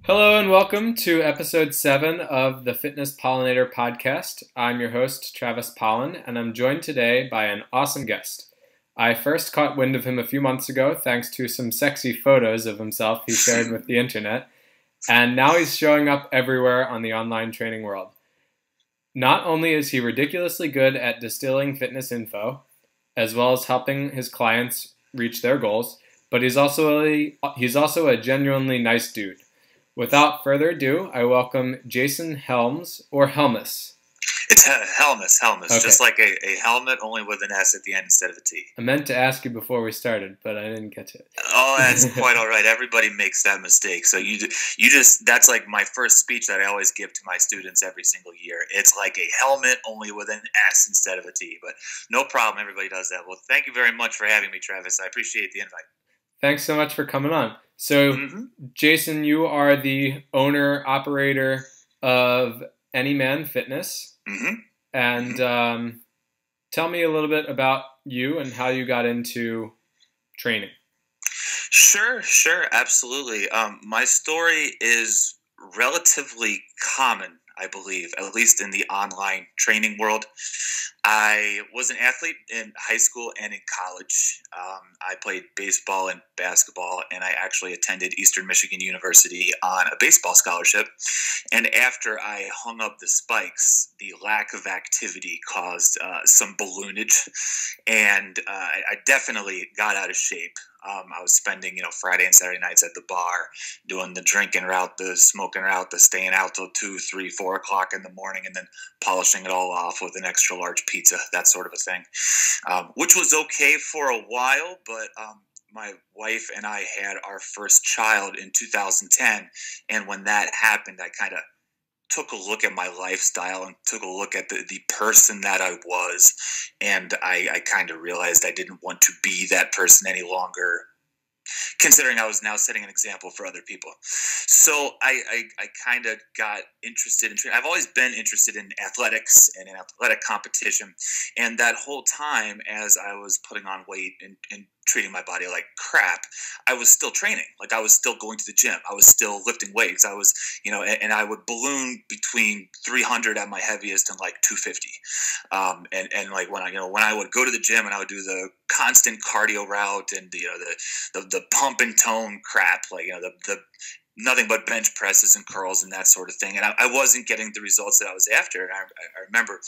Hello and welcome to episode 7 of the Fitness Pollinator podcast. I'm your host, Travis Pollen, and I'm joined today by an awesome guest. I first caught wind of him a few months ago thanks to some sexy photos of himself he shared with the internet, and now he's showing up everywhere on the online training world. Not only is he ridiculously good at distilling fitness info, as well as helping his clients reach their goals, but he's also a genuinely nice dude. Without further ado, I welcome Jason Helmes, or Helmes. It's Helmes, Okay. just like a helmet, only with an S at the end instead of a T. I meant to ask you before we started, but I didn't get to it. Oh, that's quite all right. Everybody makes that mistake. So you just that's like my first speech that I always give to my students every single year. It's like a helmet, only with an S instead of a T. But no problem, everybody does that. Well, thank you very much for having me, Travis. I appreciate the invite. Thanks so much for coming on. So, Jason, you are the owner-operator of Anyman Fitness. And tell me a little bit about you and how you got into training. Sure, absolutely. My story is relatively common, I believe, at least in the online training world. I was an athlete in high school and in college. I played baseball and basketball, and I actually attended Eastern Michigan University on a baseball scholarship. And after I hung up the spikes, the lack of activity caused some balloonage, and I definitely got out of shape. I was spending, Friday and Saturday nights at the bar, doing the drinking route, the smoking route, the staying out till 2, 3, 4 o'clock in the morning, and then polishing it all off with an extra large pizza, that sort of a thing, which was okay for a while, but my wife and I had our first child in 2010, and when that happened, I kind of took a look at my lifestyle and took a look at the person that I was, and I kind of realized I didn't want to be that person any longer, considering I was now setting an example for other people. So I kind of got interested in training. I've always been interested in athletics and in athletic competition, and that whole time as I was putting on weight and treating my body like crap, I was still training. Like, I was still going to the gym. I was still lifting weights. I was, and I would balloon between 300 at my heaviest and like 250. And like when I would go to the gym and I would do the constant cardio route and the pump and tone crap, like, the nothing but bench presses and curls and that sort of thing. And I wasn't getting the results that I was after. And I remember,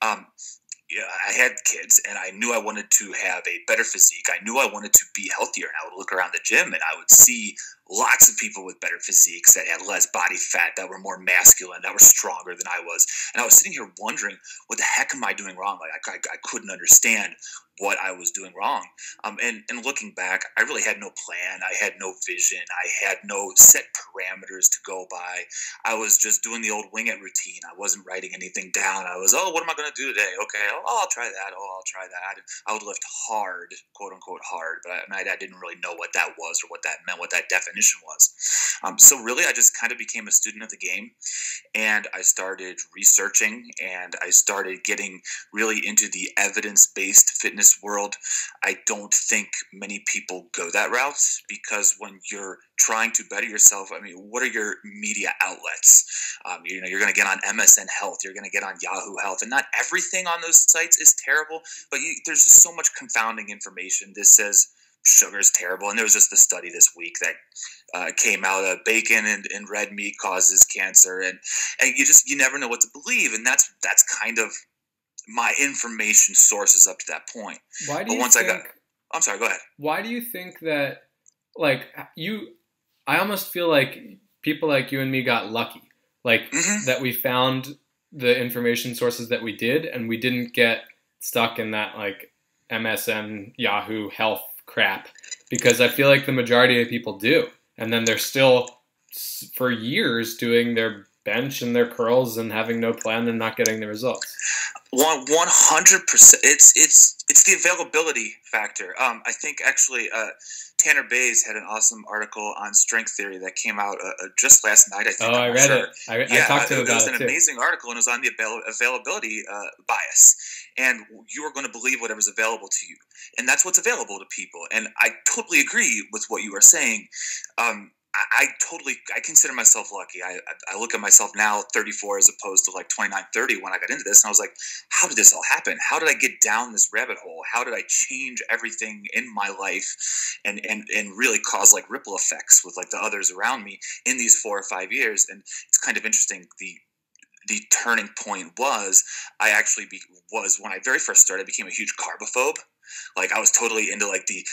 I had kids, and I knew I wanted to have a better physique. I knew I wanted to be healthier, and I would look around the gym, and I would see lots of people with better physiques that had less body fat, that were more masculine, that were stronger than I was. And I was sitting here wondering, what the heck am I doing wrong? Like, I couldn't understand what I was doing wrong. And looking back, I really had no plan. I had no vision. I had no set parameters to go by. I was just doing the old wing it routine. I wasn't writing anything down. I was, what am I going to do today? Okay, I'll try that. I'll try that. And I would lift hard, quote unquote hard, but I didn't really know what that was or what that meant, what that definition was. So really, I just kind of became a student of the game, and I started researching, and I started getting really into the evidence-based fitness world. I don't think many people go that route, because when you're trying to better yourself, what are your media outlets? You're going to get on MSN Health, you're going to get on Yahoo Health, and not everything on those sites is terrible, but there's just so much confounding information. This says sugar is terrible, and there was just a study this week that came out of bacon and red meat causes cancer, and you never know what to believe, and that's kind of my information sources up to that point. Why do you think? I'm sorry. Go ahead. Why do you think that? Like, I almost feel like people like you and me got lucky, like that we found the information sources that we did, and we didn't get stuck in that like MSN Yahoo Health crap, because I feel like the majority of people do, and then they're still for years doing their bench and their curls and having no plan and not getting the results. 100%. It's the availability factor. I think actually Tanner Bays had an awesome article on strength theory that came out just last night, I think. I read it. I talked to him about it. It was an amazing article, and it was on the availability bias. And you are going to believe whatever's available to you. And that's what's available to people. And I totally agree with what you are saying. I consider myself lucky. I look at myself now, 34, as opposed to like 29, 30 when I got into this. And I was like, how did this all happen? How did I get down this rabbit hole? How did I change everything in my life and really cause like ripple effects with like the others around me in these 4 or 5 years? And it's kind of interesting. The turning point was was when I very first started, I became a huge carbophobe. Like I was totally into like the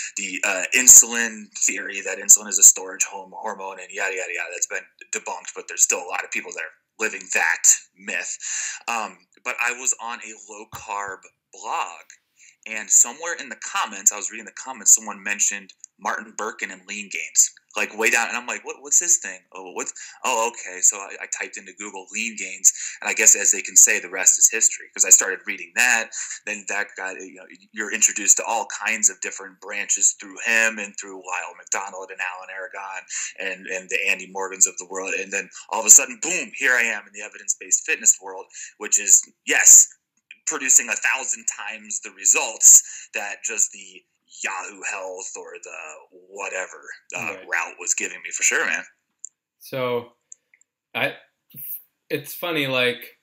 insulin theory that insulin is a storage hormone and yada yada yada. That's been debunked, but there's still a lot of people that are living that myth. But I was on a low carb blog, and somewhere in the comments, I was reading the comments, someone mentioned Martin Birkin and lean gains, like way down. And I'm like, what's this thing? Oh, okay. So I typed into Google lean gains, and I guess as they can say, the rest is history. Because I started reading that, then that got, you're introduced to all kinds of different branches through him and through Lyle McDonald and Alan Aragon and the Andy Morgans of the world. And then all of a sudden, boom, here I am in the evidence-based fitness world, which is, yes, producing 1,000 times the results that just the Yahoo Health or the whatever route was giving me, for sure, man. So it's funny, like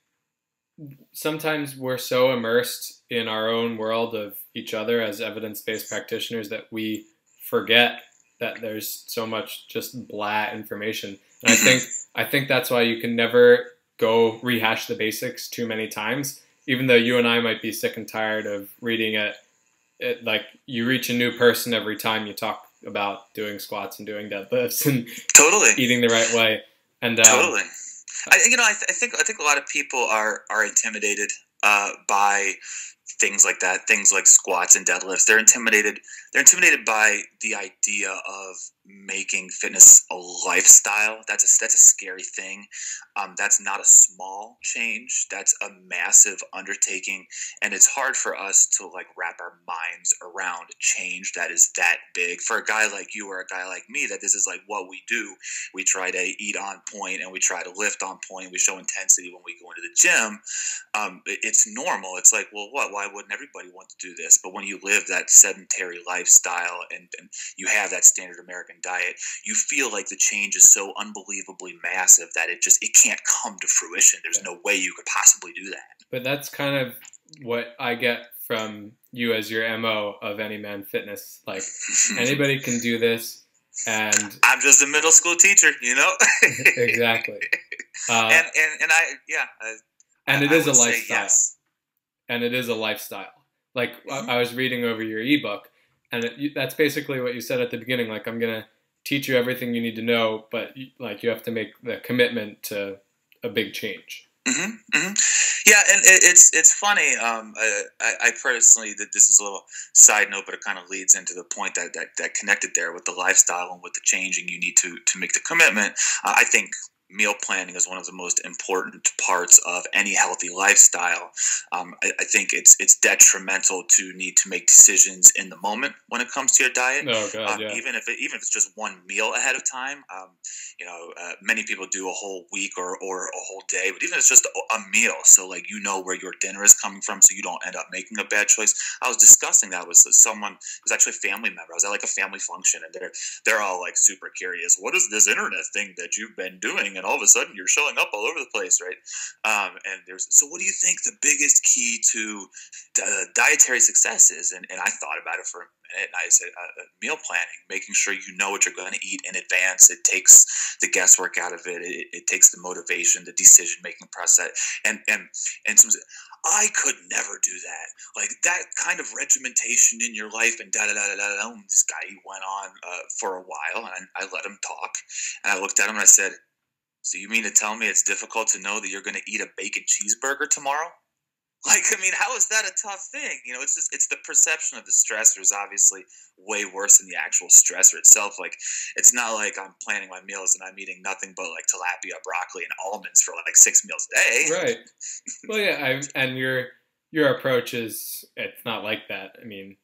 sometimes we're so immersed in our own world of each other as evidence-based practitioners that we forget that there's so much just blah information. And I think that's why you can never go rehash the basics too many times, even though you and I might be sick and tired of reading it. Like you reach a new person every time you talk about doing squats and doing deadlifts and totally eating the right way. And totally, I think a lot of people are intimidated by things like that, things like squats and deadlifts. They're intimidated by the idea of making fitness a lifestyle. That's a scary thing. That's not a small change. That's a massive undertaking, and it's hard for us to like wrap our minds around change that is that big. For a guy like you or a guy like me, that this is like what we do. We try to eat on point and we try to lift on point. We show intensity when we go into the gym. It's normal. It's like, well, why wouldn't everybody want to do this? But when you live that sedentary lifestyle and you have that standard American diet, you feel like the change is so unbelievably massive that it can't come to fruition. There's no way you could possibly do that. But that's kind of what I get from you as your MO of Any Man Fitness. Like anybody can do this, and I'm just a middle school teacher, Exactly. And it is a lifestyle. Yes. And it is a lifestyle. Like I was reading over your ebook, and that's basically what you said at the beginning. Like, I'm going to teach you everything you need to know, but you have to make the commitment to a big change. Mm-hmm, mm-hmm. Yeah, and it's funny. I personally, this is a little side note, but it kind of leads into the point that connected there with the lifestyle and with the changing you need to make the commitment. I think meal planning is one of the most important parts of any healthy lifestyle. I think it's detrimental to need to make decisions in the moment when it comes to your diet. Oh God, yeah. Even if it's just one meal ahead of time. Many people do a whole week or a whole day, but even if it's just a meal, so like where your dinner is coming from, so you don't end up making a bad choice. I was discussing that with someone. It was actually a family member. I was at like a family function, and they're all like super curious. What is this internet thing that you've been doing? And all of a sudden you're showing up all over the place, right? So what do you think the biggest key to dietary success is? And I thought about it for a minute, and I said meal planning, making sure you know what you're going to eat in advance. It takes the guesswork out of it. It takes the motivation, the decision-making process. And I could never do that. Like that kind of regimentation in your life and da-da-da-da-da. This guy, he went on for a while, and I let him talk. And I looked at him and I said, so you mean to tell me it's difficult to know that you're going to eat a bacon cheeseburger tomorrow? Like, I mean, how is that a tough thing? It's the perception of the stressor is obviously way worse than the actual stressor itself. Like, it's not like I'm planning my meals and I'm eating nothing but like tilapia, broccoli, and almonds for like 6 meals a day. Right. Well, yeah, and your approach it's not like that. I mean,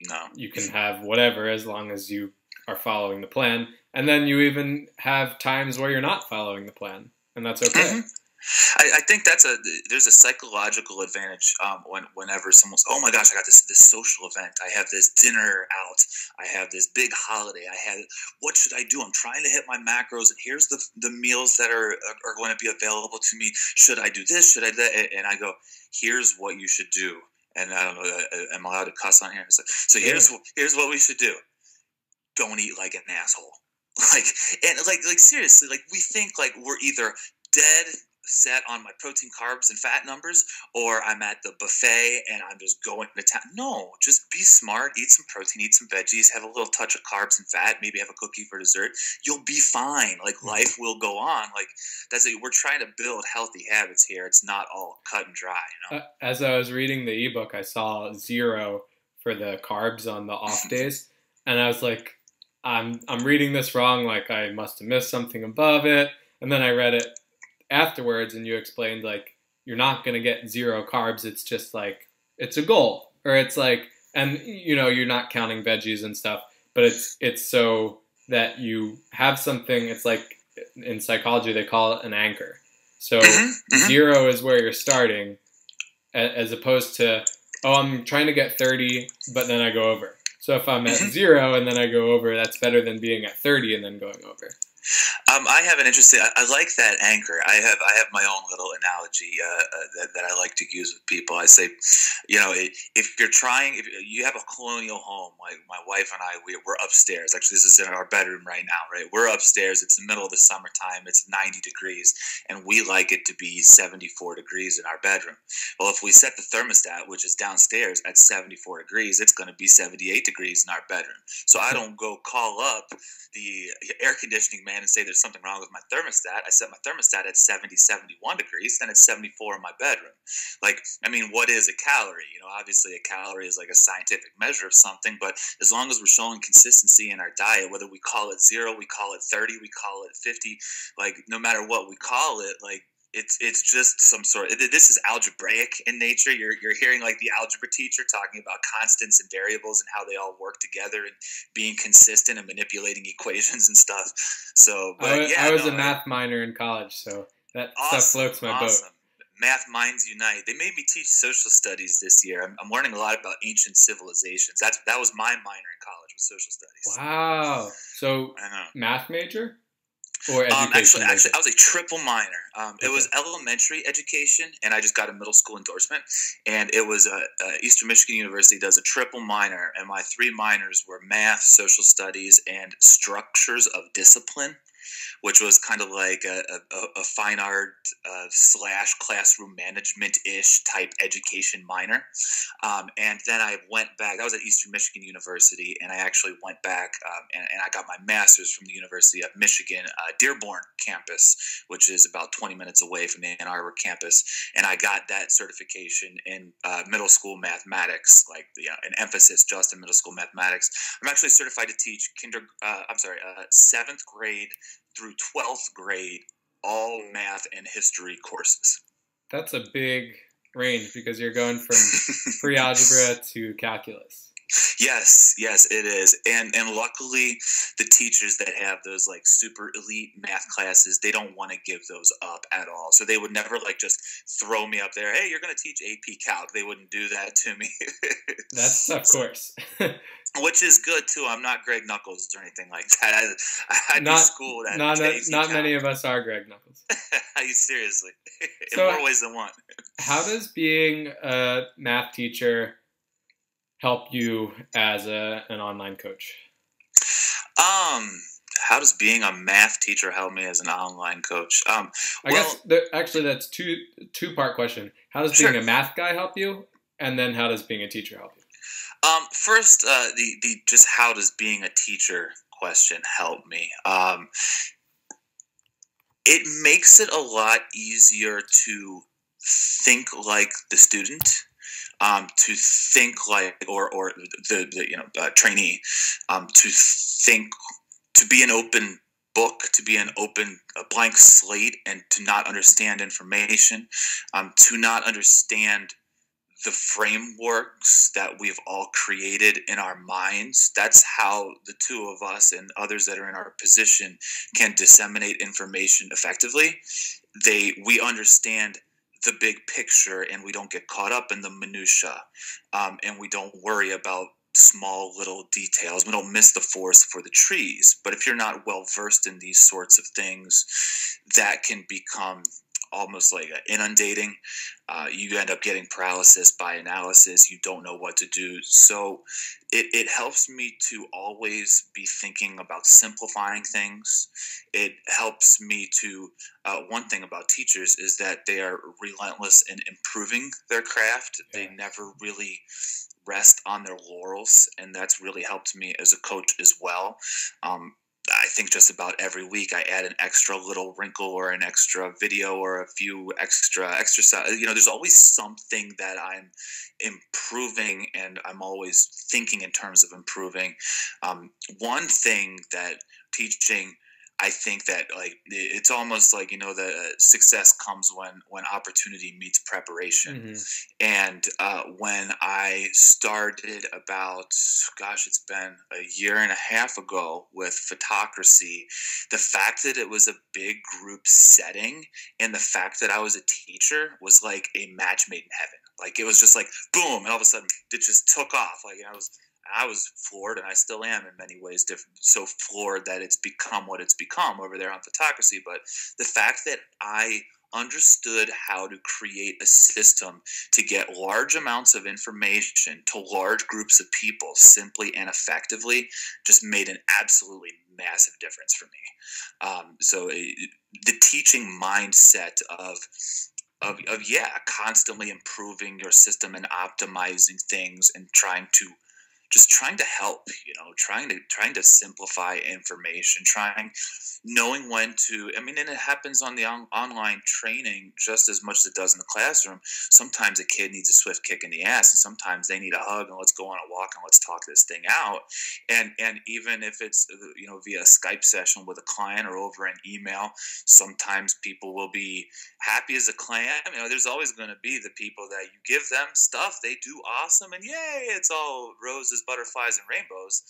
no, you can have whatever as long as you are following the plan. And then you even have times where you're not following the plan, and that's okay. Mm-hmm. I think there's a psychological advantage whenever someone's, oh my gosh, I got this social event, I have this dinner out, I have this big holiday, what should I do? I'm trying to hit my macros, and here's the meals that are going to be available to me. Should I do this? Should I do that? And I go, here's what you should do. And I don't know, am I allowed to cuss on here? So here's what we should do. Don't eat like an asshole. Like seriously, like we think like we're either dead set on my protein, carbs, and fat numbers, or I'm at the buffet and I'm just going to town. No, just be smart, eat some protein, eat some veggies, have a little touch of carbs and fat, maybe have a cookie for dessert. You'll be fine. Like life will go on. Like that's it. We're trying to build healthy habits here. It's not all cut and dry, you know? As I was reading the ebook, I saw 0 for the carbs on the off days, and I was like, I'm reading this wrong. Like I must have missed something above it. And then I read it afterwards, and you explained like you're not going to get 0 carbs. It's just like it's a goal, or it's like, and you know, you're not counting veggies and stuff, but it's so that you have something. It's like in psychology they call it an anchor. So 0 is where you're starting, as opposed to, oh, I'm trying to get 30, but then I go over. So if I'm at 0 and then I go over, that's better than being at 30 and then going over. I have an interesting. I like that anchor. I have my own little analogy that I like to use with people. I say, you know, if you have a colonial home, like my wife and I, we're upstairs. Actually, this is in our bedroom right now, right? We're upstairs. It's the middle of the summertime. It's 90 degrees, and we like it to be 74 degrees in our bedroom. Well, if we set the thermostat, which is downstairs, at 74 degrees, it's going to be 78 degrees in our bedroom. So I don't go call up the air conditioning man and say there's something wrong with my thermostat. I set my thermostat at 71 degrees, then it's 74 in my bedroom. Like, I mean, what is a calorie? You know, obviously a calorie is like a scientific measure of something, but as long as we're showing consistency in our diet, whether we call it 0, we call it 30, we call it 50, like no matter what we call it, like it's just some sort of, this is algebraic in nature. You're hearing like the algebra teacher talking about constants and variables and how they all work together and being consistent and manipulating equations and stuff. So, but I was a math minor in college, so that stuff floats my boat. Math minds unite. They made me teach social studies this year. I'm learning a lot about ancient civilizations. That was my minor in college, was social studies. Wow. So I know. Math major? Or actually, I was a triple minor. It was elementary education, and I just got a middle school endorsement. And it was Eastern Michigan University does a triple minor, and my 3 minors were math, social studies, and structures of discipline, which was kind of like a fine art / classroom management-ish type education minor. And then I went back. That was at Eastern Michigan University, and I actually went back and I got my master's from the University of Michigan, Dearborn campus, which is about 20 minutes away from the Ann Arbor campus. And I got that certification in middle school mathematics, like an emphasis just in middle school mathematics. I'm actually certified to teach 7th grade through 12th grade, all math and history courses. That's a big range because you're going from pre-algebra to calculus. Yes, it is. And luckily, the teachers that have those like super elite math classes, they don't want to give those up at all. So they would never like just throw me up there, hey, you're going to teach AP Calc. They wouldn't do that to me. That's of course. Which is good too. I'm not Greg Knuckles or anything like that. I do school at not many of us are Greg Knuckles. Seriously, in more ways than one. How does being a math teacher help you as an online coach? How does being a math teacher help me as an online coach? I guess actually that's two-part question. How does being a math guy help you, and then how does being a teacher help you? First, the just how does being a teacher question help me? It makes it a lot easier to think like the student, to think like or the trainee, to think, to be an open book, to be a blank slate, and to not understand information, to not understand the frameworks that we've all created in our minds. That's how the two of us and others that are in our position can disseminate information effectively. We understand the big picture, and we don't get caught up in the minutia, and we don't worry about small little details. We don't miss the forest for the trees. But if you're not well versed in these sorts of things, that can become almost like inundating. You end up getting paralysis by analysis. You don't know what to do. So it helps me to always be thinking about simplifying things. It helps me to, one thing about teachers is that they are relentless in improving their craft. Yeah. They never really rest on their laurels, and that's really helped me as a coach as well. I think just about every week I add an extra little wrinkle or an extra video or a few extra exercise. There's always something that I'm improving, and I'm always thinking in terms of improving. One thing that teaching, I think that it's almost like, the success comes when opportunity meets preparation. Mm-hmm. And when I started about, it's been a year and a half ago with photocracy, the fact that it was a big group setting and the fact that I was a teacher was like a match made in heaven. Like, it was just like, boom, and all of a sudden it just took off. I was floored, and I still am in many ways so floored that it's become what it's become over there on photocracy. But the fact that I understood how to create a system to get large amounts of information to large groups of people simply and effectively just made an absolutely massive difference for me. So the teaching mindset of constantly improving your system and optimizing things and trying to help, trying to simplify information, knowing when to, and it happens on the online training just as much as it does in the classroom. Sometimes a kid needs a swift kick in the ass, and sometimes they need a hug, and let's go on a walk and let's talk this thing out. And even if it's, via a Skype session with a client or over an email, sometimes people will be happy as a client. There's always going to be the people that you give them stuff, they do awesome, and yay, it's all roses, butterflies, and rainbows.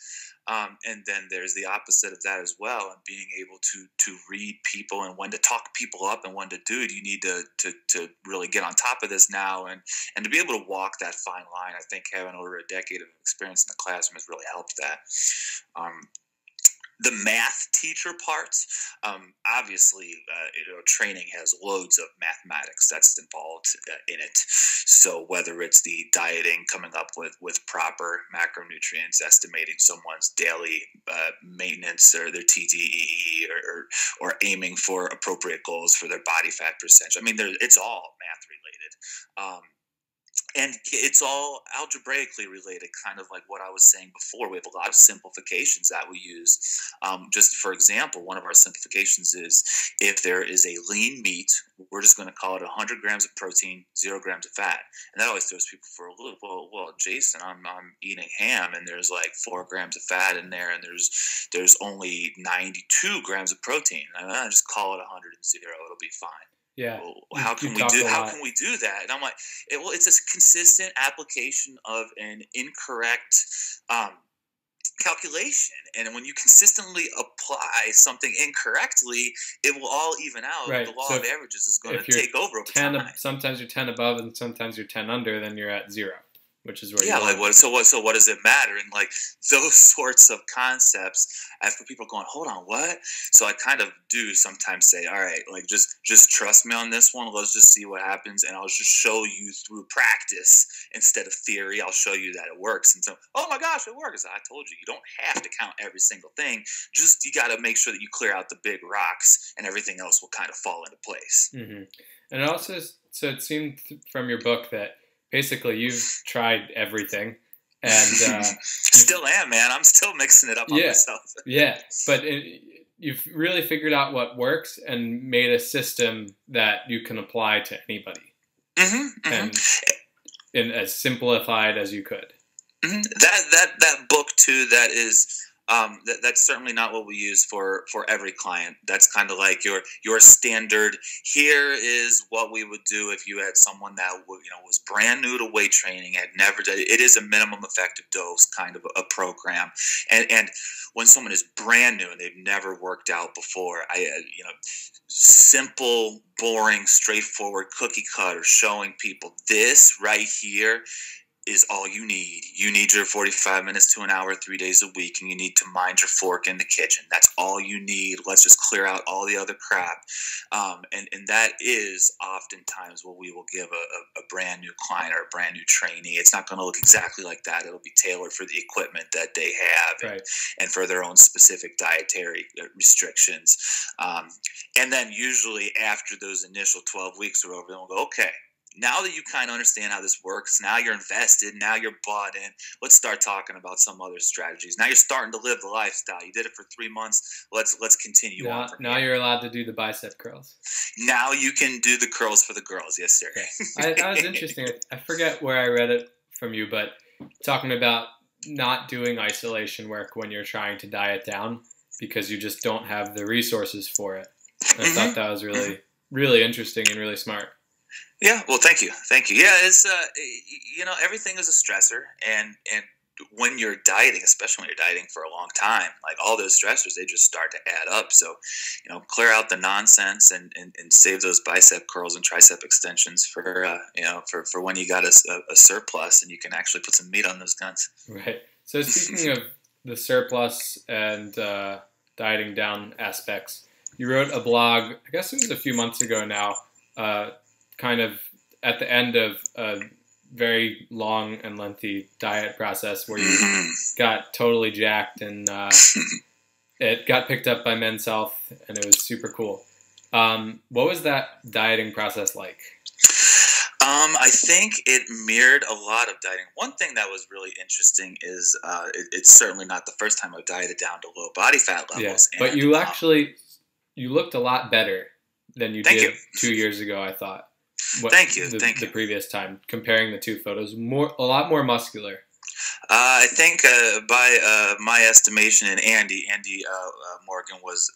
And then there's the opposite of that as well, and being able to read people and when to talk people up and when to, dude, you need to really get on top of this now, and to be able to walk that fine line. I think having over a decade of experience in the classroom has really helped that. The math teacher parts, obviously, training has loads of mathematics that's involved in it. So whether it's the dieting, coming up with proper macronutrients, estimating someone's daily maintenance or their TDEE, or aiming for appropriate goals for their body fat percentage. It's all math related. And it's all algebraically related, kind of like what I was saying before. We have a lot of simplifications that we use. Just for example, one of our simplifications is if there is a lean meat, we're just going to call it 100 grams of protein, 0 grams of fat. And that always throws people for a loop. Well, Jason, I'm eating ham, and there's like 4 grams of fat in there, and there's only 92 grams of protein. I just call it 100 and 0. It'll be fine. Yeah. Well, how can we do that? And I'm like, it's a consistent application of an incorrect calculation. And when you consistently apply something incorrectly, it will all even out. Right. The law of averages is going to take over 10 time. Sometimes you're 10 above and sometimes you're 10 under, then you're at 0. Which is where So what does it matter? And like those sorts of concepts, after people going, hold on, what? So I kind of do sometimes say, all right, like just trust me on this one. Let's just see what happens, and I'll just show you through practice instead of theory. I'll show you that it works. And so, oh my gosh, it works. I told you, you don't have to count every single thing. Just you got to make sure that you clear out the big rocks, and everything else will kind of fall into place. Mm-hmm. And also, so it seemed from your book that basically you've tried everything, and still am, man. I'm still mixing it up on myself. Yeah, but you've really figured out what works and made a system that you can apply to anybody, and as simplified as you could. That book too. That is That's certainly not what we use for every client. That's kind of like your standard. Here is what we would do if you had someone that was brand new to weight training, had never done it. It is a minimum effective dose kind of a program, and when someone is brand new and they've never worked out before, simple, boring, straightforward, cookie cutter, showing people this right here is all you need. You need your 45 minutes to an hour, 3 days a week, and you need to mind your fork in the kitchen. That's all you need. Let's just clear out all the other crap. And that is oftentimes what we will give a brand new client or a brand new trainee. It's not going to look exactly like that. It'll be tailored for the equipment that they have, right, and for their own specific dietary restrictions. And then usually after those initial 12 weeks are over, then we'll go, okay, now that you kind of understand how this works, now you're invested, now you're bought in, let's start talking about some other strategies. Now you're starting to live the lifestyle. You did it for 3 months. Let's continue on. Now you're allowed to do the bicep curls. Now you can do the curls for the girls. Yes, sir. Okay. That was interesting. I forget where I read it from you, but talking about not doing isolation work when you're trying to diet down because you just don't have the resources for it. I thought that was really, really interesting and really smart. Yeah, well, thank you. Yeah, it's everything is a stressor, and when you're dieting, especially when you're dieting for a long time, like all those stressors, they just start to add up. So, clear out the nonsense and save those bicep curls and tricep extensions for when you got a surplus and you can actually put some meat on those guns. Right. So speaking of the surplus and dieting down aspects, you wrote a blog, I guess it was a few months ago now, kind of at the end of a very long and lengthy diet process where you got totally jacked and it got picked up by Men's Health and it was super cool. What was that dieting process like? I think it mirrored a lot of dieting. One thing that was really interesting is it's certainly not the first time I've dieted down to low body fat levels. Yeah, but you looked a lot better than you did 2 years ago, I thought. Thank you. The previous time, comparing the two photos, a lot more muscular. I think by my estimation, and Andy Morgan was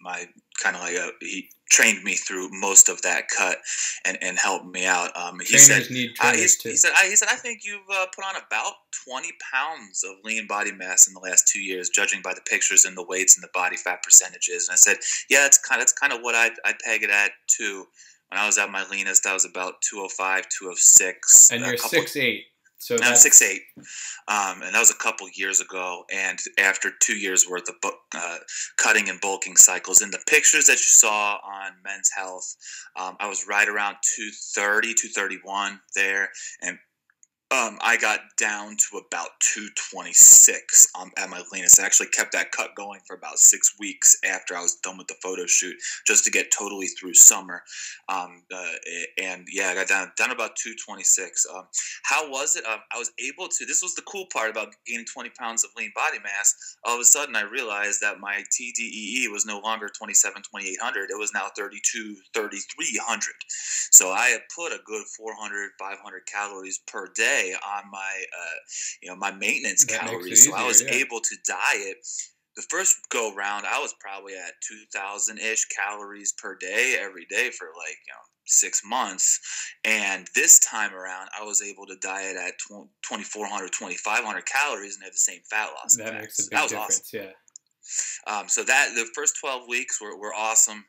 my kind of he trained me through most of that cut and helped me out. He said, I think you've put on about 20 pounds of lean body mass in the last 2 years, judging by the pictures and the weights and the body fat percentages. And I said, yeah, that's kind of what I'd peg it at too. When I was at my leanest, I was about 205, 206. And you're 6'8". So I'm 6'8", and that was a couple years ago. And after 2 years worth of cutting and bulking cycles, in the pictures that you saw on Men's Health, I was right around 230, 231 there, and I got down to about 226 at my leanest. I actually kept that cut going for about 6 weeks after I was done with the photo shoot, just to get totally through summer. And yeah, I got down about 226. How was it? I was able to. This was the cool part about gaining 20 pounds of lean body mass. All of a sudden, I realized that my TDEE was no longer 27, 2800. It was now 32, 3300. So I had put a good 400, 500 calories per day on my my maintenance calories. So I was able to diet. The first go round, I was probably at 2,000-ish calories per day every day for 6 months. And this time around, I was able to diet at 2,400, 2,500 calories and have the same fat loss. That makes a big difference, awesome. Yeah. So that the first 12 weeks were awesome.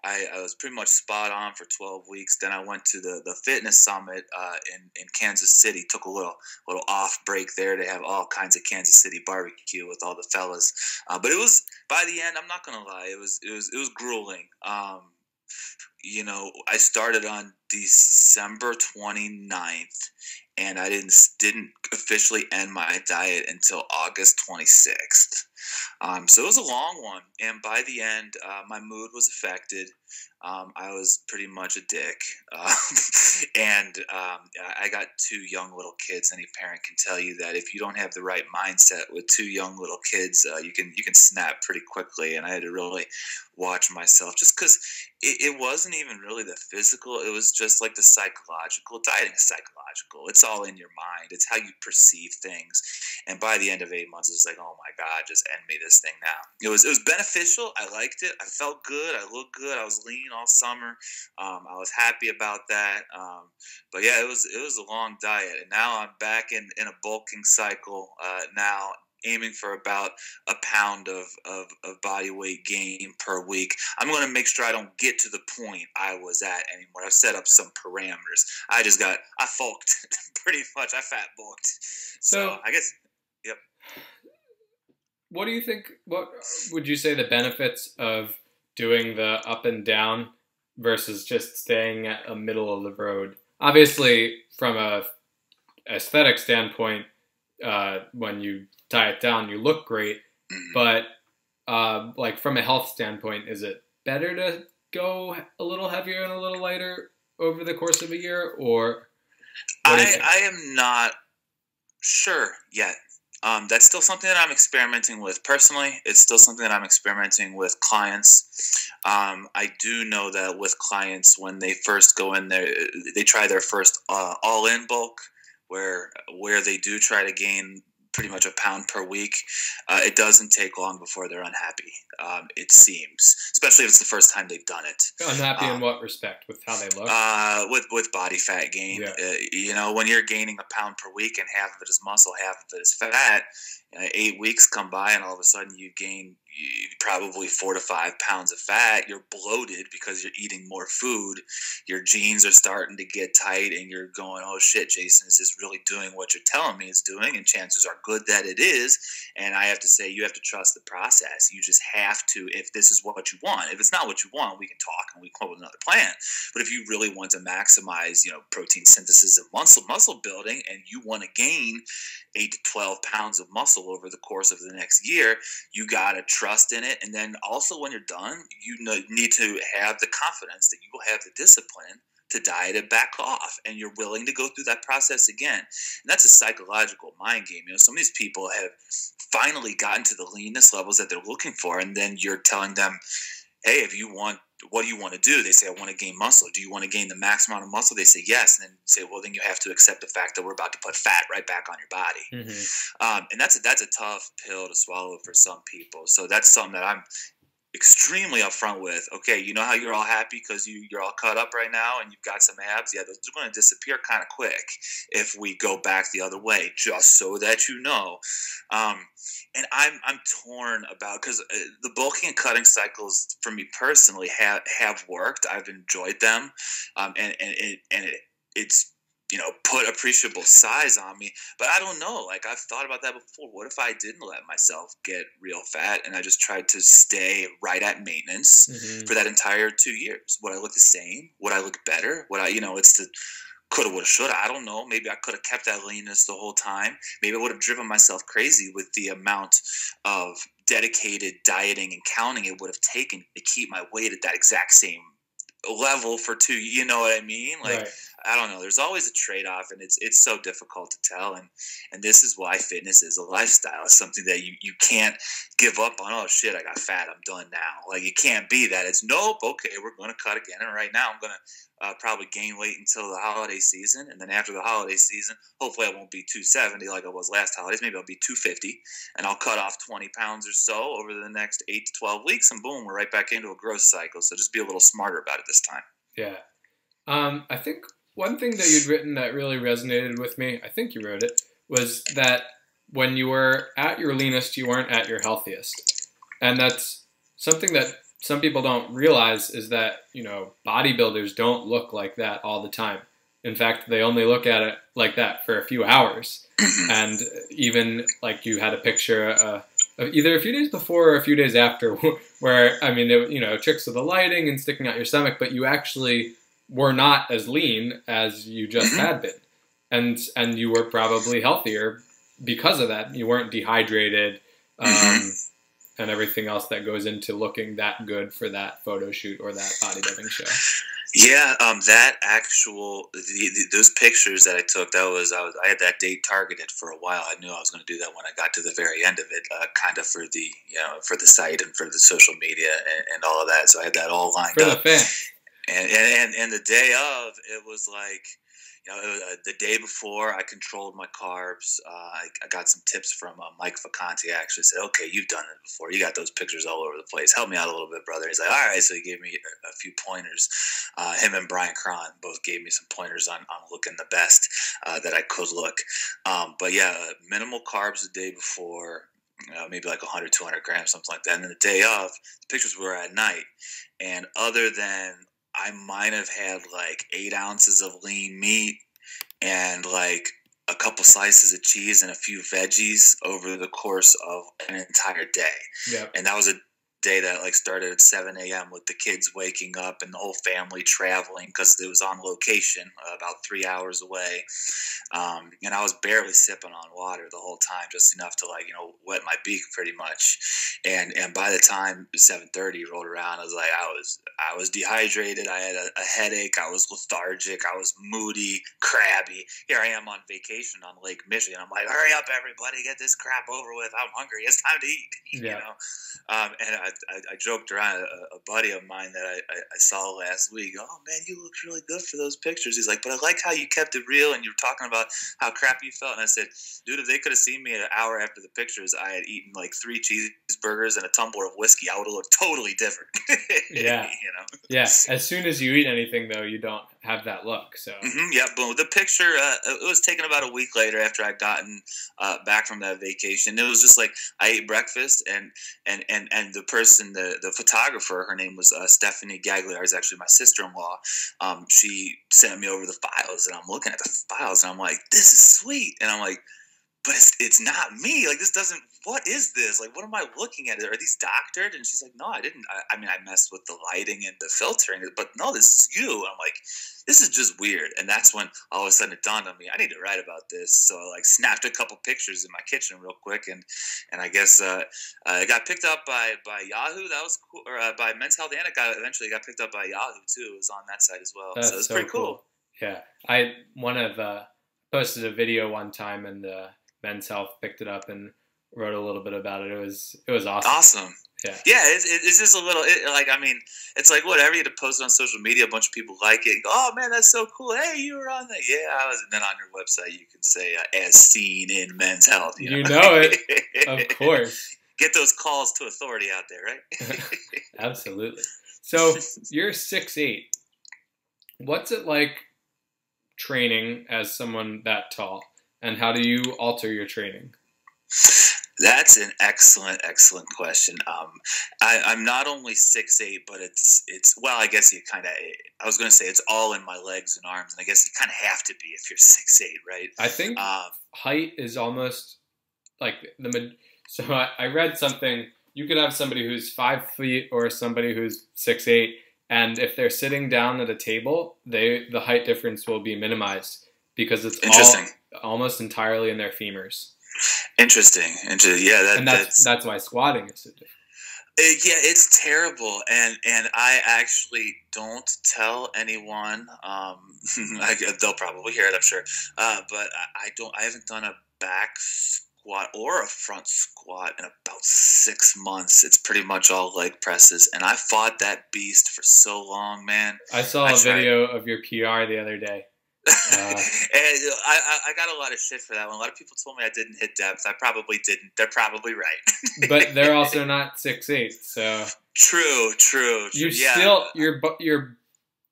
I was pretty much spot on for 12 weeks. Then I went to the fitness summit in Kansas City. Took a little off break there to have all kinds of Kansas City barbecue with all the fellas. But it was, by the end, I'm not gonna lie, it was grueling. I started on December 29th, and I didn't officially end my diet until August 26th. So it was a long one, and by the end, my mood was affected. I was pretty much a dick, and I got two young little kids. Any parent can tell you that if you don't have the right mindset with two young little kids, you can snap pretty quickly. And I had to really watch myself, just because it wasn't even really the physical; it was just like the psychological. Dieting is psychological. It's all in your mind. It's how you perceive things. And by the end of 8 months, it's like, oh my God, just end me this thing now. It was beneficial. I liked it. I felt good. I looked good. I was lean all summer. I was happy about that. But yeah, it was a long diet, and now I'm back in a bulking cycle now. Aiming for about a pound of body weight gain per week. I'm going to make sure I don't get to the point I was at anymore. I've set up some parameters. I bulked pretty much. I fat bulked. So I guess, yep. What do you think, what would you say the benefits of doing the up and down versus just staying at a middle of the road? Obviously, from a aesthetic standpoint, when you diet down, you look great, but like from a health standpoint, is it better to go a little heavier and a little lighter over the course of a year, or? I am not sure yet. That's still something that I'm experimenting with personally. It's still something that I'm experimenting with clients. I do know that with clients, when they first go in there, they try their first all-in bulk, where they do try to gain pretty much a pound per week. It doesn't take long before they're unhappy. It seems, especially if it's the first time they've done it. Unhappy in what respect? With how they look? With body fat gain. Yeah. When you're gaining a pound per week and half of it is muscle, half of it is fat, 8 weeks come by and all of a sudden you gain probably 4 to 5 pounds of fat. You're bloated because you're eating more food. Your jeans are starting to get tight and you're going, oh shit, Jason, is this really doing what you're telling me it's doing? And chances are good that it is. And I have to say, you have to trust the process. You just have to, if this is what you want. If it's not what you want, we can talk and we come up with another plan. But if you really want to maximize, protein synthesis and muscle building, and you want to gain 8 to 12 pounds of muscle over the course of the next year, you got to trust in it. And then also when you're done, you need to have the confidence that you will have the discipline to diet it back off, and you're willing to go through that process again. And that's a psychological mind game. Some of these people have finally gotten to the leanness levels that they're looking for, and then you're telling them, hey, what do you want to do? They say, I want to gain muscle. Do you want to gain the max amount of muscle? They say yes. And then say, well, then you have to accept the fact that we're about to put fat right back on your body. Mm-hmm. And that's a tough pill to swallow for some people. So that's something that I'm extremely upfront with. Okay, you know how you're all happy because you're all cut up right now and you've got some abs? Yeah, those are going to disappear kind of quick if we go back the other way, just so that you know. And I'm torn about, because the bulking and cutting cycles for me personally have worked. I've enjoyed them, it's put appreciable size on me. But I don't know. Like, I've thought about that before. What if I didn't let myself get real fat and I just tried to stay right at maintenance for that entire 2 years? Would I look the same? Would I look better? Would I, it's the coulda, woulda, shoulda. I don't know. Maybe I could have kept that leanness the whole time. Maybe I would have driven myself crazy with the amount of dedicated dieting and counting it would have taken to keep my weight at that exact same level for 2, you know what I mean? Like, right. I don't know. There's always a trade-off, and it's so difficult to tell. And this is why fitness is a lifestyle. It's something that you can't give up on. Oh shit, I got fat, I'm done now. Like, it can't be that. It's nope. Okay, we're going to cut again, and right now I'm going to probably gain weight until the holiday season, and then after the holiday season, hopefully I won't be 270 like I was last holidays. Maybe I'll be 250, and I'll cut off 20 pounds or so over the next 8 to 12 weeks, and boom, we're right back into a growth cycle. So just be a little smarter about it this time. Yeah. I think one thing that you'd written that really resonated with me, I think you wrote it, was that when you were at your leanest, you weren't at your healthiest. And that's something that some people don't realize, is that, bodybuilders don't look like that all the time. In fact, they only look at it like that for a few hours. And even like you had a picture of either a few days before or a few days after where, tricks of the lighting and sticking out your stomach, but you actually were not as lean as you just had been. And you were probably healthier because of that. You weren't dehydrated. and everything else that goes into looking that good for that photo shoot or that bodybuilding show. Yeah, that actual those pictures that I took, I had that date targeted for a while. I knew I was going to do that when I got to the very end of it, kind of for the for the site and for the social media and all of that. So I had that all lined for up. The fans. And the day of, it was like, the day before, I controlled my carbs. I got some tips from Mike Vacanti. I actually said, okay, you've done it before. You got those pictures all over the place. Help me out a little bit, brother. He's like, all right. So he gave me a few pointers. Him and Brian Cron both gave me some pointers on looking the best that I could look. But yeah, minimal carbs the day before. Maybe like 100, 200 grams, something like that. And then the day of, the pictures were at night. And other than I might have had like 8 ounces of lean meat and like a couple slices of cheese and a few veggies over the course of an entire day. Yep. And that was a day that like started at 7 a.m. with the kids waking up and the whole family traveling because it was on location about 3 hours away. And I was barely sipping on water the whole time, just enough to wet my beak pretty much. And by the time 7:30 rolled around, I was dehydrated. I had a headache. I was lethargic. I was moody, crabby. Here I am on vacation on Lake Michigan. I'm like, hurry up, everybody, get this crap over with. I'm hungry. It's time to eat. Yeah. And I joked around a buddy of mine that I saw last week. Oh man, you look really good for those pictures. He's like, but I like how you kept it real and you were talking about how crappy you felt. And I said, dude, if they could have seen me an hour after the pictures, I had eaten like 3 cheeseburgers and a tumbler of whiskey. I would have looked totally different. Yeah. Yeah. As soon as you eat anything, though, you don't have that look. So. Yeah, but the picture, it was taken about a week later after I'd gotten back from that vacation. It was just like I ate breakfast and the person, the photographer, her name was Stephanie Gagliar, is actually my sister-in-law. She sent me over the files, and I'm looking at the files, and I'm like, this is sweet. And I'm like, but it's not me. Like, this doesn't, what is this? Like, what am I looking at? Are these doctored? And she's like, no, I didn't. I mean, I messed with the lighting and the filtering, but no, this is you. And I'm like, this is just weird. And that's when all of a sudden it dawned on me, I need to write about this. So I snapped a couple pictures in my kitchen real quick. And I guess it got picked up by Yahoo. That was cool. Or by Men's Health. And it eventually got picked up by Yahoo too. It was on that site as well. That's so it's pretty cool. Yeah. I posted a video one time and Men's Health picked it up and wrote a little bit about it. It was awesome. Awesome. Yeah. Yeah, it's just a little, it's like whatever, you had to post it on social media, a bunch of people like it. Oh, man, that's so cool. Hey, you were on that. Yeah, I was. And then on your website, you can say, as seen in Men's Health. You know it, of course. Get those calls to authority out there, right? Absolutely. So you're 6'8". What's it like training as someone that tall? And how do you alter your training? That's an excellent question. I'm not only 6'8", but it's well, I guess I was going to say it's all in my legs and arms, and I guess you kind of have to be if you're 6'8", right? I think height is almost like so I read something, you could have somebody who's 5 feet or somebody who's 6'8", and if they're sitting down at a table, the height difference will be minimized because it's almost entirely in their femurs. Interesting. Yeah, and that's why squatting is so different. Yeah, it's terrible, and I actually don't tell anyone. They'll probably hear it, I'm sure. But I haven't done a back squat or a front squat in about 6 months. It's pretty much all leg presses, and I fought that beast for so long, man. I saw a video of your PR the other day. And I got a lot of shit for that one. A lot of people told me I didn't hit depth. I probably didn't. They're probably right. But they're also not 6'8", so true. You still your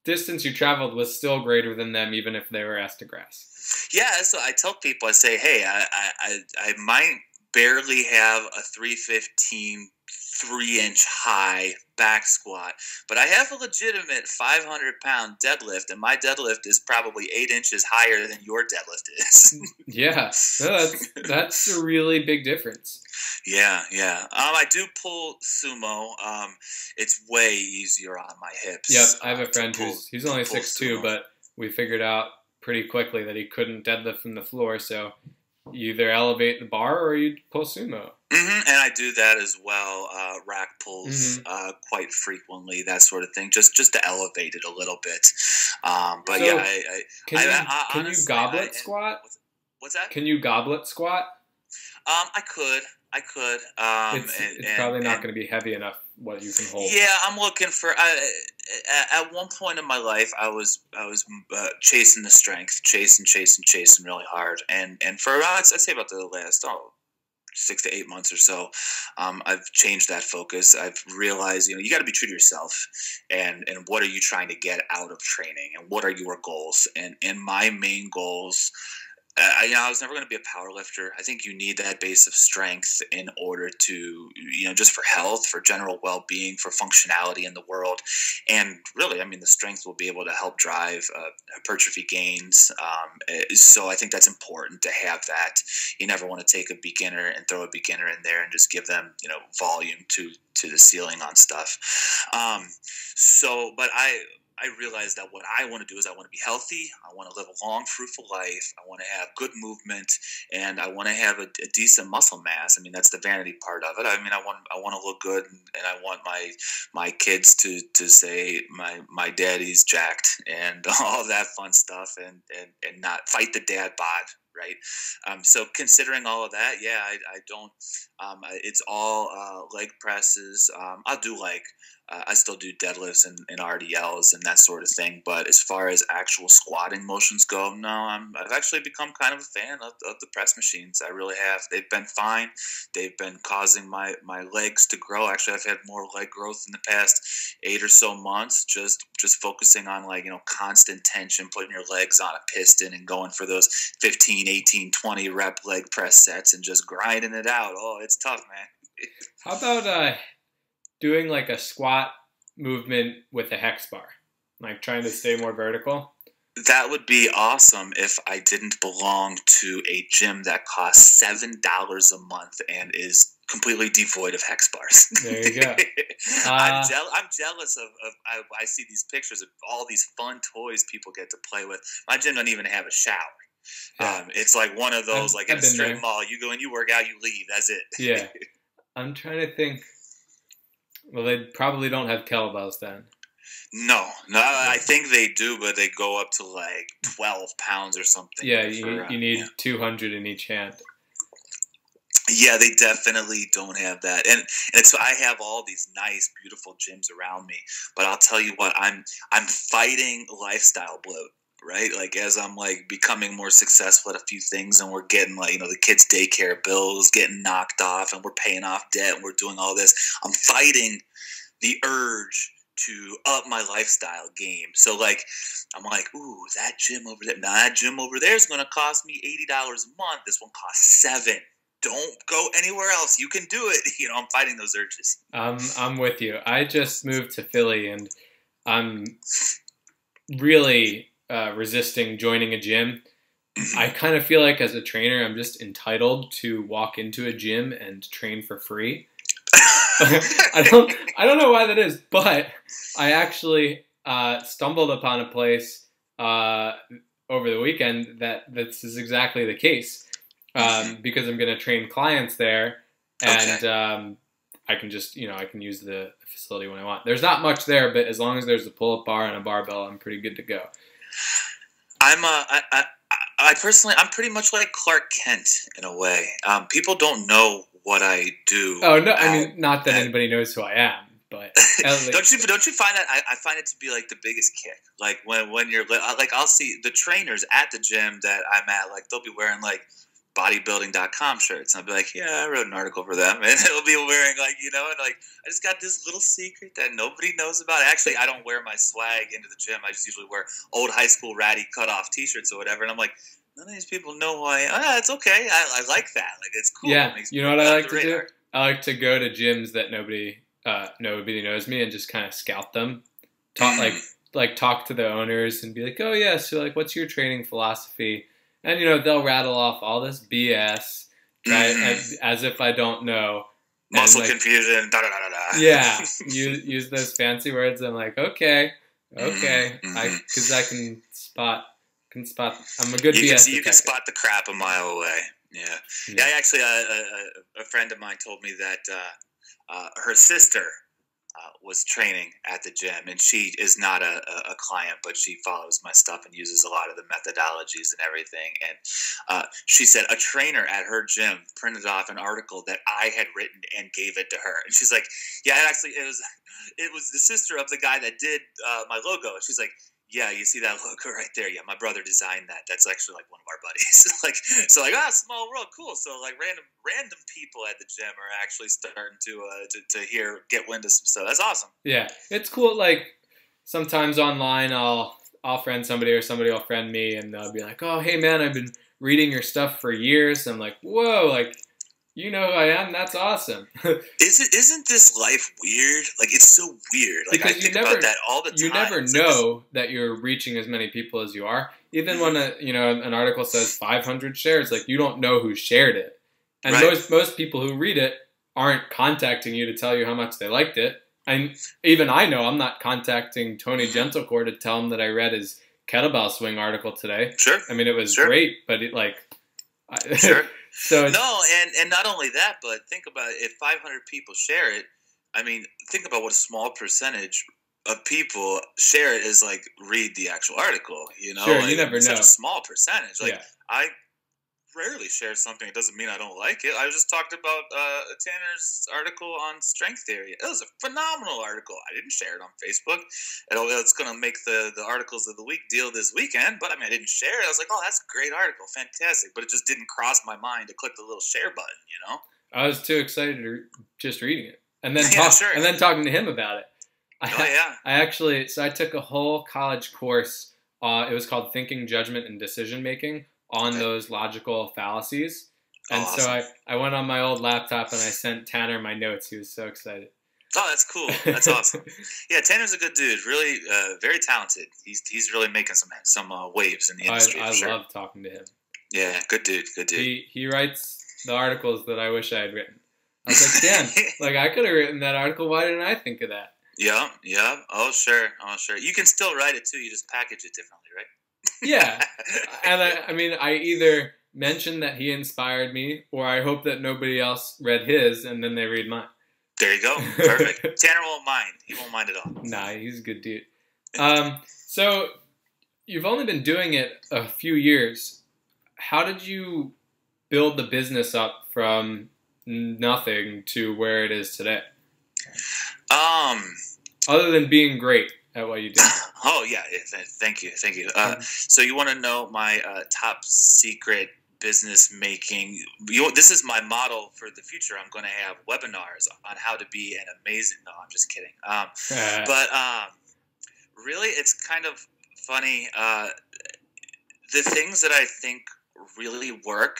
distance you traveled was still greater than them, even if they were asked to grass. Yeah, so I tell people, I say, hey, I might barely have a 315 3-inch high back squat, but I have a legitimate 500-pound deadlift, and my deadlift is probably 8 inches higher than your deadlift is. Yeah, no, that's a really big difference. Yeah. I do pull sumo. It's way easier on my hips. Yep, I have a friend he's only 6'2", but we figured out pretty quickly that he couldn't deadlift from the floor, so you either elevate the bar or you pull sumo. And I do that as well. Rack pulls quite frequently, that sort of thing, just to elevate it a little bit. But So yeah, can you honestly, goblet squat? What's that? Can you goblet squat? I could. It's probably not going to be heavy enough what you can hold. Yeah, I'm looking for. At one point in my life, I was chasing the strength, chasing really hard, and for I'd say about the last 6 to 8 months or so, I've changed that focus. I've realized, you got to be true to yourself, and what are you trying to get out of training, and what are your goals? And my main goals. I was never going to be a power lifter. I think you need that base of strength in order to, just for health, for general well-being, for functionality in the world. And really, the strength will be able to help drive hypertrophy gains. So I think that's important to have that. You never want to take a beginner and throw a beginner in there and just give them, volume to the ceiling on stuff. But I realized that what I want to do is I want to be healthy. I want to live a long, fruitful life. I want to have good movement, and I want to have a decent muscle mass. That's the vanity part of it. I want to look good, and I want my kids to say my daddy's jacked and all that fun stuff, and not fight the dad bod. Right. So considering all of that, yeah, I don't. It's all leg presses. I'll do I still do deadlifts and RDLs and that sort of thing. But as far as actual squatting motions go, no, I've actually become kind of a fan of the press machines. I really have. They've been fine. They've been causing my legs to grow. Actually, I've had more leg growth in the past 8 or so months, just focusing on constant tension, putting your legs on a piston and going for those 15, 18, 20 rep leg press sets and just grinding it out. Oh, it's tough, man. How about doing a squat movement with a hex bar, trying to stay more vertical? That would be awesome if I didn't belong to a gym that costs $7 a month and is completely devoid of hex bars. There you go. I'm jealous of I see these pictures of all these fun toys people get to play with. My gym doesn't even have a shower. Yeah. It's like one of those, in a strip mall. You go in, you work out, you leave. That's it. Yeah. I'm trying to think. Well, they probably don't have kettlebells then. No, I think they do, but they go up to 12 pounds or something. Yeah, you need 200 in each hand. Yeah, they definitely don't have that, and it's I have all these nice, beautiful gyms around me, but I'll tell you what, I'm fighting lifestyle bloat. Right, as I'm becoming more successful at a few things, and we're getting the kids' daycare bills getting knocked off, and we're paying off debt, and we're doing all this. I'm fighting the urge to up my lifestyle game. So I'm ooh, that gym over there. Now that gym over there is going to cost me $80 a month. This one costs $7. Don't go anywhere else. You can do it. I'm fighting those urges. I'm with you. I just moved to Philly, and I'm really resisting joining a gym. I kind of feel like as a trainer, I'm just entitled to walk into a gym and train for free. I don't know why that is, but I actually stumbled upon a place over the weekend that this is exactly the case, because I'm going to train clients there, and I can just I can use the facility when I want. There's not much there, but as long as there's a pull-up bar and a barbell, I'm pretty good to go. I personally, I'm pretty much like Clark Kent in a way. People don't know what I do. Oh no, not that anybody knows who I am, but don't you find that I find it to be the biggest kick? When you're I'll see the trainers at the gym that I'm at, they'll be wearing bodybuilding.com shirts, and I'll be yeah, I wrote an article for them, and they'll be wearing I just got this little secret that nobody knows about. Actually, I don't wear my swag into the gym. I just usually wear old high school ratty cutoff t-shirts or whatever, and I'm none of these people know who I am. It's okay. I like that. It's cool. Yeah, you know what I like to do? I like to go to gyms that nobody knows me and just kind of scout them. Talk to the owners and be oh yeah, so what's your training philosophy? And they'll rattle off all this BS, right? As if I don't know. Muscle confusion, da da da da. Yeah, use those fancy words. I'm okay, because I can spot. I'm a good BS detector. You can spot the crap a mile away. Yeah. Yeah. Yeah. Actually, a friend of mine told me that her sister was training at the gym, and she is not a client, but she follows my stuff and uses a lot of the methodologies and everything. And she said a trainer at her gym printed off an article that I had written and gave it to her, and she's like, "Yeah, actually, it was the sister of the guy that did my logo." And she's like, "Yeah, you see that logo right there? Yeah, my brother designed that. That's actually like one of our buddies." Like, so like, small world, cool. So like, random people at the gym are actually starting to get wind of some stuff. That's awesome. Yeah, it's cool. Like sometimes online, I'll friend somebody or somebody will friend me, and they'll be like, "Oh, hey man, I've been reading your stuff for years." And I'm like, "Whoa, like you know who I am? That's awesome." Isn't this life weird? Like, it's so weird. Like, Because I think about that all the time. You never know that you're reaching as many people as you are. Even when an article says 500 shares, like you don't know who shared it, and most people who read it aren't contacting you to tell you how much they liked it. And even I know I'm not contacting Tony Gentlecore to tell him that I read his kettlebell swing article today. Sure. I mean, it was great, but it like sure. So no, and not only that, but think about it, if 500 people share it. I mean, think about what a small percentage of people share it is like read the actual article. You know, sure, like, you never know. Such a small percentage. Like I rarely share something. It doesn't mean I don't like it. I just talked about Tanner's article on strength theory. It was a phenomenal article. I didn't share it on Facebook. It's going to make the articles of the week deal this weekend, but I mean, I didn't share it. I was like, oh, that's a great article. Fantastic. But it just didn't cross my mind to click the little share button, you know? I was too excited just reading it. And then, sure. and then talking to him about it. I I took a whole college course. It was called Thinking, Judgment, and Decision Making on those logical fallacies. And awesome. So I went on my old laptop and I sent Tanner my notes. He was so excited. Oh, that's cool. That's awesome. Yeah, Tanner's a good dude. Really, very talented. He's really making some waves in the industry. I love talking to him. Yeah, good dude. Good dude. He writes the articles that I wish I had written. I was like, damn, like I could have written that article. Why didn't I think of that? Yeah. Oh, sure. You can still write it too. You just package it differently, right? Yeah. And I mean, I either mention that he inspired me, or I hope that nobody else read his, and then they read mine. There you go. Perfect. Tanner won't mind. He won't mind at all. Nah, he's a good dude. So you've only been doing it a few years. How did you build the business up from nothing to where it is today? Other than being great at what you do. Oh yeah, thank you. So you want to know my top secret business making? This is my model for the future. I'm going to have webinars on how to be an amazing. No, I'm just kidding. But really, it's kind of funny. The things that I think really work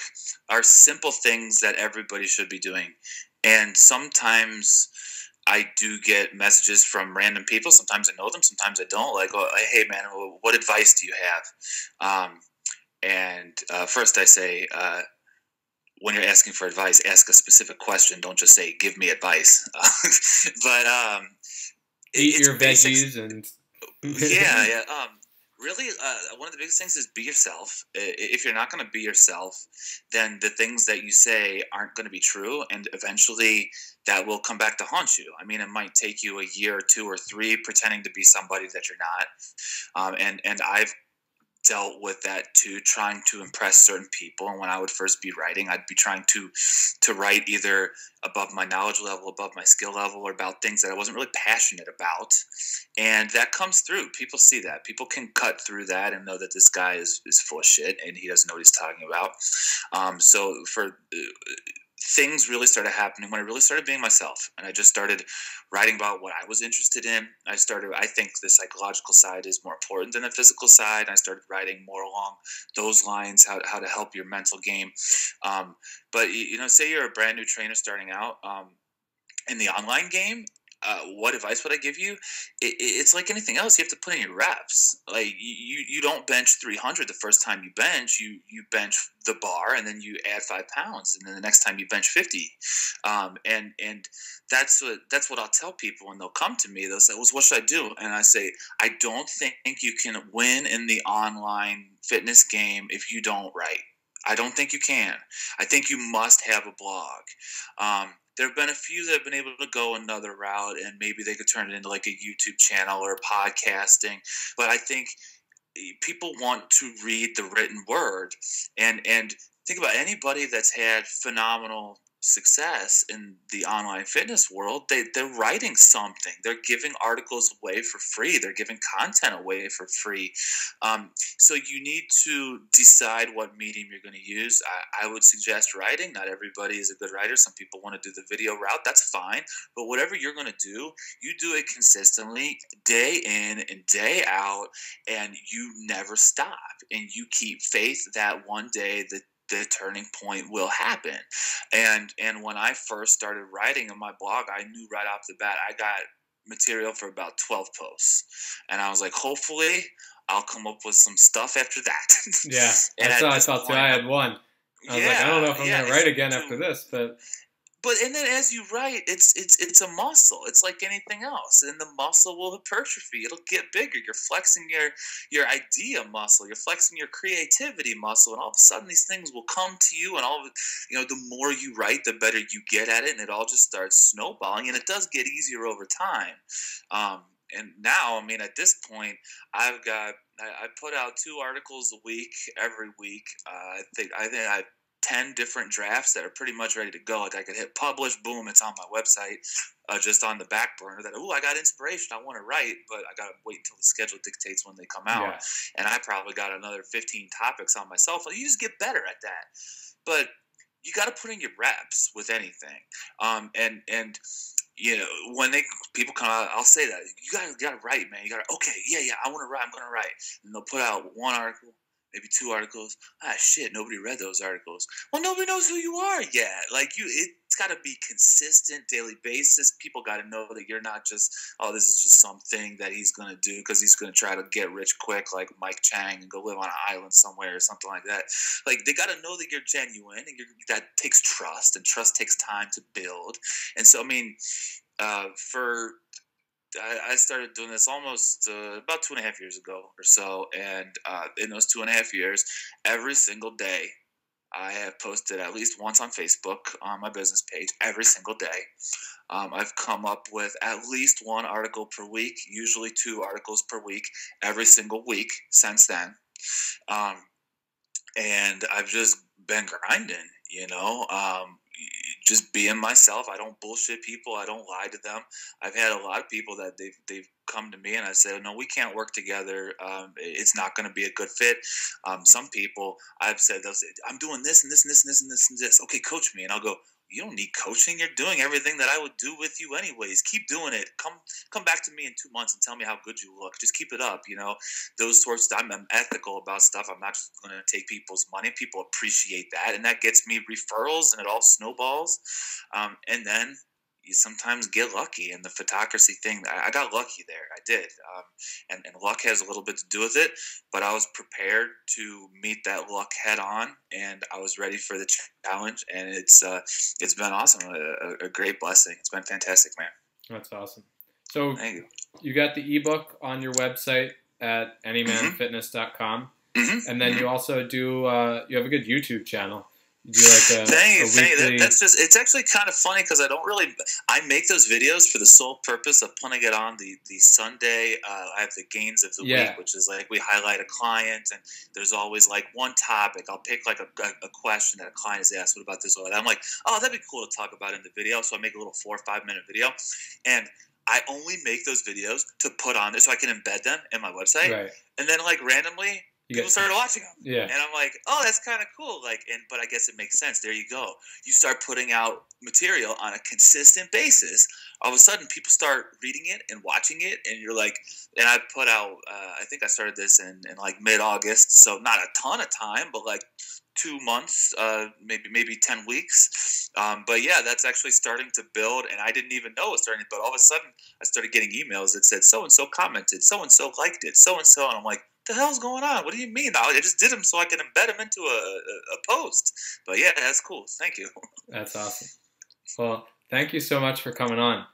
are simple things that everybody should be doing, and sometimes I do get messages from random people. Sometimes I know them, sometimes I don't. Like, oh, hey man, what advice do you have? And first I say, when you're asking for advice, ask a specific question. Don't just say, give me advice. But eat your veggies and yeah. Really, one of the biggest things is be yourself. If you're not going to be yourself, then the things that you say aren't going to be true, and eventually that will come back to haunt you. I mean, it might take you a year or 2 or 3 pretending to be somebody that you're not. And I've dealt with that too, trying to impress certain people. And when I would first be writing, I'd be trying to write either above my knowledge level, above my skill level, or about things that I wasn't really passionate about. And that comes through. People see that. People can cut through that and know that this guy is full of shit and he doesn't know what he's talking about. So for things really started happening when I really started being myself, and I just started writing about what I was interested in. I think the psychological side is more important than the physical side. I started writing more along those lines, how to help your mental game. But say you're a brand new trainer starting out in the online game. What advice would I give you? It's like anything else. You have to put in your reps. Like you don't bench 300 the first time you bench. You bench the bar and then you add 5 pounds, and then the next time you bench 50. And that's what I'll tell people when they'll come to me. They'll say, "Well, what should I do?" And I say, "I don't think you can win in the online fitness game if you don't write. I don't think you can. I think you must have a blog. There have been a few that have been able to go another route, and maybe they could turn it into like a YouTube channel or podcasting. But I think people want to read the written word, and think about anybody that's had phenomenal success in the online fitness world. They're writing something, they're giving articles away for free, they're giving content away for free. So you need to decide what medium you're going to use. I would suggest writing. Not everybody is a good writer. Some people want to do the video route. That's fine. But whatever you're going to do, you do it consistently, day in and day out, and you never stop. And you keep faith that one day the turning point will happen. And when I first started writing on my blog, I knew right off the bat I got material for about 12 posts. And I was like, hopefully I'll come up with some stuff after that. Yeah, that's what I thought too. I had one. I was like, I don't know if I'm going to write again after this, but and then as you write, it's a muscle. It's like anything else, and the muscle will hypertrophy. It'll get bigger. You're flexing your idea muscle. You're flexing your creativity muscle, and all of a sudden these things will come to you. And the more you write, the better you get at it, and it all just starts snowballing. And it does get easier over time. And now, I mean, at this point, I put out 2 articles a week every week. I think I 10 different drafts that are pretty much ready to go. Like I could hit publish, boom, it's on my website, just on the back burner that, I got inspiration, I want to write, but I got to wait until the schedule dictates when they come out. Yeah. And I probably got another 15 topics on my cell phone. You just get better at that. But you got to put in your reps with anything. And when people come out, I'll say that you gotta write, man. You gotta, okay, yeah, I want to write. I'm gonna write, and they'll put out 1 article, maybe 2 articles. Shit, nobody read those articles. Well, nobody knows who you are yet. Like it's got to be consistent, daily basis. People got to know that you're not just, this is just something that he's going to do because he's going to try to get rich quick, like Mike Chang, and go live on an island somewhere or something like that. Like they got to know that you're genuine, and that takes trust, and trust takes time to build. And so, I mean, I started doing this almost about 2.5 years ago or so, and in those 2.5 years, every single day, I have posted at least once on Facebook on my business page every single day. I've come up with at least 1 article per week, usually 2 articles per week, every single week since then. And I've just been grinding, just being myself. I don't bullshit people. I don't lie to them. I've had a lot of people that they've come to me and I say, no, we can't work together. It's not going to be a good fit. Some people I've said, they'll say, I'm doing this and this and this and this and this and this. Okay, coach me. And I'll go, you don't need coaching. You're doing everything that I would do with you anyways. Keep doing it. Come back to me in 2 months and tell me how good you look. Just keep it up. Those sorts of, I'm ethical about stuff. I'm not just going to take people's money. People appreciate that. And that gets me referrals, and it all snowballs. And then you sometimes get lucky. And the photocracy thing, I got lucky there. I did. And luck has a little bit to do with it, but I was prepared to meet that luck head on, and I was ready for the challenge. And it's been awesome. A great blessing. It's been fantastic, man. That's awesome. So you got the ebook on your website at anymanfitness.com. Mm-hmm. And then you also do, you have a good YouTube channel. You do like weekly... That's just, it's actually kind of funny because I make those videos for the sole purpose of putting it on the Sunday. I have the gains of the week, which is like we highlight a client, and there's always like one topic. I'll pick like a question that a client has asked, what about this or that? I'm like, that'd be cool to talk about in the video. So I make a little 4 or 5 minute video, and I only make those videos to put on there so I can embed them in my website. Right. And then like randomly, people started watching them. Yeah. And I'm like, that's kind of cool. But I guess it makes sense. There you go. You start putting out material on a consistent basis. All of a sudden, people start reading it and watching it. And you're like, and I put out, I think I started this in like mid-August. So not a ton of time, but like 2 months, maybe 10 weeks. But yeah, that's actually starting to build. And I didn't even know it was starting to build. All of a sudden, I started getting emails that said, so-and-so commented, so-and-so liked it, so-and-so. And I'm like, the hell's going on? What do you mean? I just did them so I can embed them into a post. But yeah, that's cool. Thank you. That's awesome. Well, thank you so much for coming on.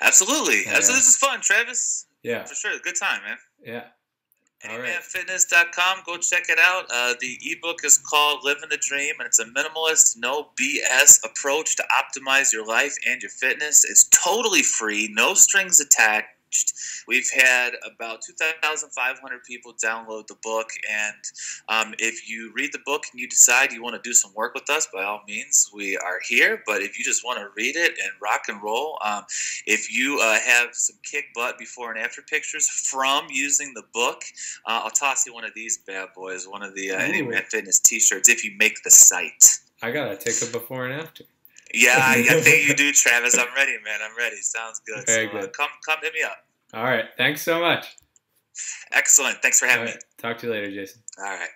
Absolutely. Yeah. This is fun, Travis. Yeah. For sure. Good time, man. Yeah. All right. Anymanfitness.com. Go check it out. The ebook is called Living the Dream, and it's a minimalist, no BS approach to optimize your life and your fitness. It's totally free, no strings attached. We've had about 2,500 people download the book, and if you read the book and you decide you want to do some work with us, by all means, we are here. But if you just want to read it and rock and roll, if you have some kick butt before and after pictures from using the book, I'll toss you one of these bad boys, one of the Anyman Fitness t-shirts if you make the site. I got to take a before and after. Yeah, I think you do, Travis. I'm ready, man. I'm ready. Sounds good. Very good. Come hit me up. All right. Thanks so much. Excellent. Thanks for having me. Talk to you later, Jason. All right.